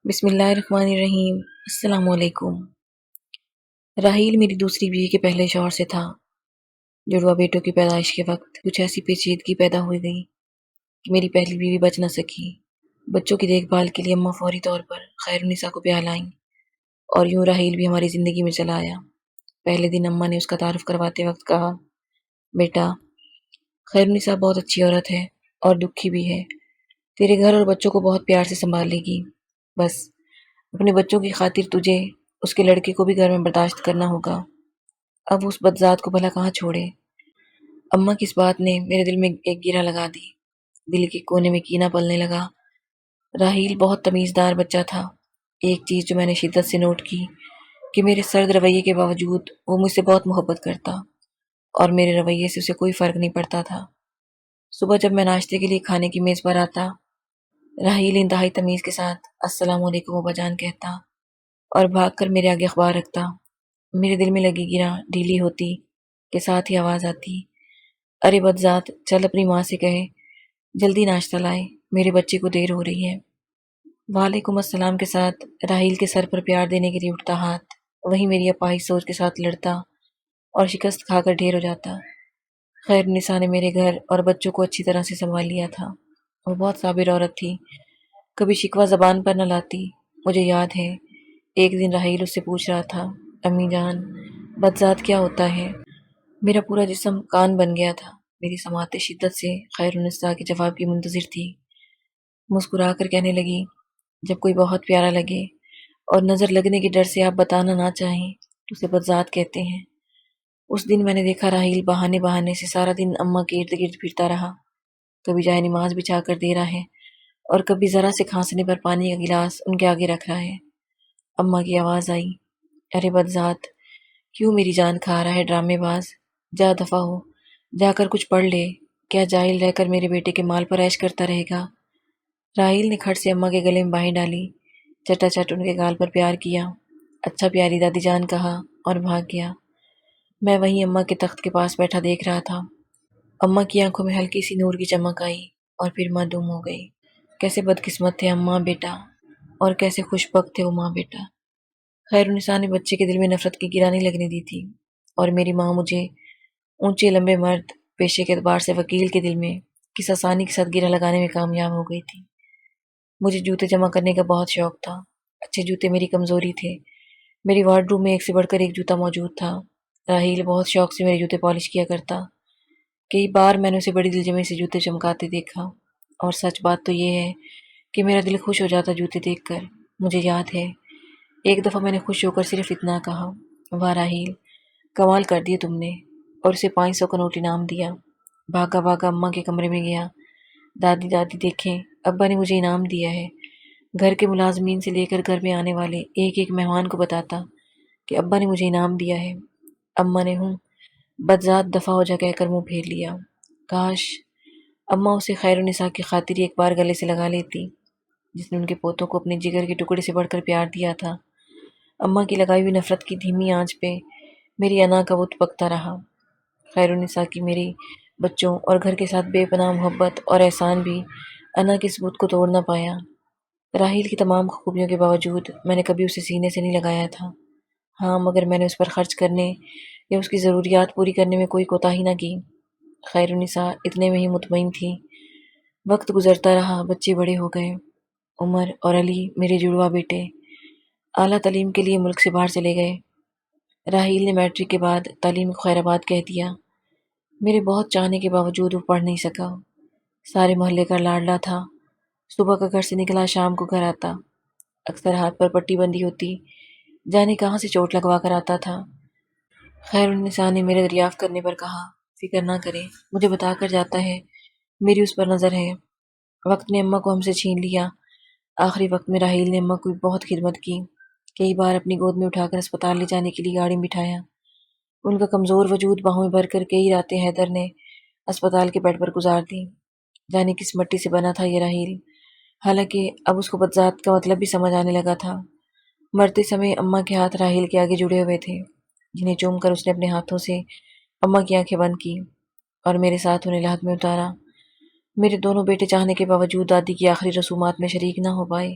بسم اللہ الرحمن الرحیم۔ السلام علیکم۔ راحیل میری دوسری بیوی کے پہلے شوہر سے تھا۔ جڑواں بیٹوں کی پیدائش کے وقت کچھ ایسی پیچیدگی پیدا ہو گئی کہ میری پہلی بیوی بچ نہ سکی۔ بچوں کی دیکھ بھال کے لیے اماں فوری طور پر خیرالنساء کو بیاہ لائیں اور یوں راحیل بھی ہماری زندگی میں چلا آیا۔ پہلے دن اماں نے اس کا تعارف کرواتے وقت کہا، بیٹا، خیرالنساء بہت اچھی عورت ہے اور دکھی بھی ہے۔ تیرے گھر اور بچوں کو بہت پیار سے سنبھال لے گی۔ بس اپنے بچوں کی خاطر تجھے اس کے لڑکے کو بھی گھر میں برداشت کرنا ہوگا۔ اب اس بدذات کو بھلا کہاں چھوڑے۔ اماں کی اس بات نے میرے دل میں ایک گرہ لگا دی۔ دل کے کونے میں کینہ پلنے لگا۔ راحیل بہت تمیزدار بچہ تھا۔ ایک چیز جو میں نے شدت سے نوٹ کی کہ میرے سرد رویے کے باوجود وہ مجھ سے بہت محبت کرتا اور میرے رویے سے اسے کوئی فرق نہیں پڑتا تھا۔ صبح جب میں ناشتے کے لیے کھانے کی میز پر آتا، راحیل انتہائی تمیز کے ساتھ السلام علیکم ابا جان کہتا اور بھاگ کر میرے آگے اخبار رکھتا۔ میرے دل میں لگی گرہ ڈھیلی ہوتی کے ساتھ ہی آواز آتی، ارے بدذات، چل اپنی ماں سے کہے جلدی ناشتہ لائے، میرے بچے کو دیر ہو رہی ہے۔ وعلیکم السلام کے ساتھ راحیل کے سر پر پیار دینے کے لیے اٹھتا ہاتھ وہیں میری اپاہج سوچ کے ساتھ لڑتا اور شکست کھا کر ڈھیر ہو جاتا۔ خیرالنساء نے میرے گھر اور بچوں کو اچھی طرح سے سنبھال لیا تھا۔ وہ بہت صابر عورت تھی، کبھی شکوہ زبان پر نہ لاتی۔ مجھے یاد ہے ایک دن راحیل اس سے پوچھ رہا تھا، امی جان، بدذات کیا ہوتا ہے؟ میرا پورا جسم کان بن گیا تھا۔ میری سماعتیں شدت سے خیرالنساء کے جواب کی منتظر تھی۔ مسکرا کر کہنے لگی، جب کوئی بہت پیارا لگے اور نظر لگنے کے ڈر سے آپ بتانا نہ چاہیں تو اسے بدذات کہتے ہیں۔ اس دن میں نے دیکھا راحیل بہانے بہانے سے سارا دن اماں کے ارد گرد پھرتا رہا۔ کبھی جائے نماز بچھا کر دے رہا ہے اور کبھی ذرا سے کھانسنے پر پانی کا گلاس ان کے آگے رکھ رہا ہے۔ اماں کی آواز آئی، ارے بدذات، کیوں میری جان کھا رہا ہے ڈرامے باز؟ جا دفع ہو، جا کر کچھ پڑھ لے، کیا جاہل رہ کر میرے بیٹے کے مال پر عیش کرتا رہے گا؟ راحیل نے کھٹ سے اماں کے گلے میں باہیں ڈالی، چٹا چٹ ان کے گال پر پیار کیا، اچھا پیاری دادی جان کہا اور بھاگ گیا۔ میں وہیں اماں کے تخت کے پاس بیٹھا دیکھ رہا تھا۔ اماں کی آنکھوں میں ہلکی سی نور کی چمک آئی اور پھر معدوم ہو گئی۔ کیسے بدقسمت تھے اماں بیٹا، اور کیسے خوش بخت تھے وہ ماں بیٹا۔ خیرالنساء نے بچے کے دل میں نفرت کی گرہ نہیں لگنے دی تھی اور میری ماں مجھے اونچے لمبے مرد پیشے کے اعتبار سے وکیل کے دل میں کس آسانی کے ساتھ گرہ لگانے میں کامیاب ہو گئی تھی۔ مجھے جوتے جمع کرنے کا بہت شوق تھا۔ اچھے جوتے میری کمزوری تھے۔ میری وارڈروب میں ایک سے بڑھ کر ایک جوتا موجود تھا۔ راحیل بہت شوق سے میرے جوتے پالش کیا کرتا۔ کئی بار میں نے اسے بڑی دلجمعی سے جوتے چمکاتے دیکھا اور سچ بات تو یہ ہے کہ میرا دل خوش ہو جاتا جوتے دیکھ کر۔ مجھے یاد ہے ایک دفعہ میں نے خوش ہو کر صرف اتنا کہا، واہ راحیل، کمال کر دیے تم نے، اور اسے 500 کا نوٹ انعام دیا۔ بھاگا بھاگا اماں کے کمرے میں گیا، دادی دادی دیکھیں، ابا نے مجھے انعام دیا ہے۔ گھر کے ملازمین سے لے کر گھر میں آنے والے ایک ایک مہمان کو بتاتا کہ ابا نے مجھے انعام دیا ہے۔ اماں نے ہوں بدذات دفع ہو جا کہہ کر منہ پھیر لیا۔ کاش اماں اسے خیرالنساء کی خاطر ایک بار گلے سے لگا لیتی، جس نے ان کے پوتوں کو اپنے جگر کے ٹکڑے سے بڑھ کر پیار دیا تھا۔ اماں کی لگائی ہوئی نفرت کی دھیمی آنچ پہ میری انا کا بت پکتا رہا۔ خیرالنساء کی میری بچوں اور گھر کے ساتھ بے پناہ محبت اور احسان بھی انا کے اس بت کو توڑ نہ پایا۔ راحیل کی تمام خوبیوں کے باوجود میں نے کبھی اسے سینے سے نہیں لگایا تھا۔ ہاں، مگر میں نے اس پر خرچ کرنے یا اس کی ضروریات پوری کرنے میں کوئی کوتاہی نہ کی۔ خیرالنساء اتنے میں ہی مطمئن تھی۔ وقت گزرتا رہا، بچے بڑے ہو گئے۔ عمر اور علی میرے جڑواں بیٹے اعلیٰ تعلیم کے لیے ملک سے باہر چلے گئے۔ راحیل نے میٹرک کے بعد تعلیم کو خیر آباد کہہ دیا۔ میرے بہت چاہنے کے باوجود وہ پڑھ نہیں سکا۔ سارے محلے کا لاڈلا تھا۔ صبح کا گھر سے نکلا شام کو گھر آتا۔ اکثر ہاتھ پر پٹی بندھی ہوتی، جانے کہاں سے چوٹ لگوا کر آتا تھا۔ خیرالنساء نے میرے دریافت کرنے پر کہا، فکر نہ کرے، مجھے بتا کر جاتا ہے، میری اس پر نظر ہے۔ وقت نے اماں کو ہم سے چھین لیا۔ آخری وقت میں راحیل نے اماں کو بہت خدمت کی۔ کئی بار اپنی گود میں اٹھا کر اسپتال لے جانے کے لیے گاڑی میں بٹھایا۔ ان کا کمزور وجود باہوں میں بھر کر کئی راتیں حیدر نے اسپتال کے بیڈ پر گزار دی۔ جانے کس مٹی سے بنا تھا یہ راحیل، حالانکہ اب اس کو بدذات کا مطلب بھی سمجھ آنے لگا تھا۔ مرتے سمے اماں کے ہاتھ راحیل کے آگے جڑے ہوئے تھے، جنہیں چوم کر اس نے اپنے ہاتھوں سے اماں کی آنکھیں بند کی اور میرے ساتھ انہیں لحد میں اتارا۔ میرے دونوں بیٹے چاہنے کے باوجود دادی کی آخری رسومات میں شریک نہ ہو پائے۔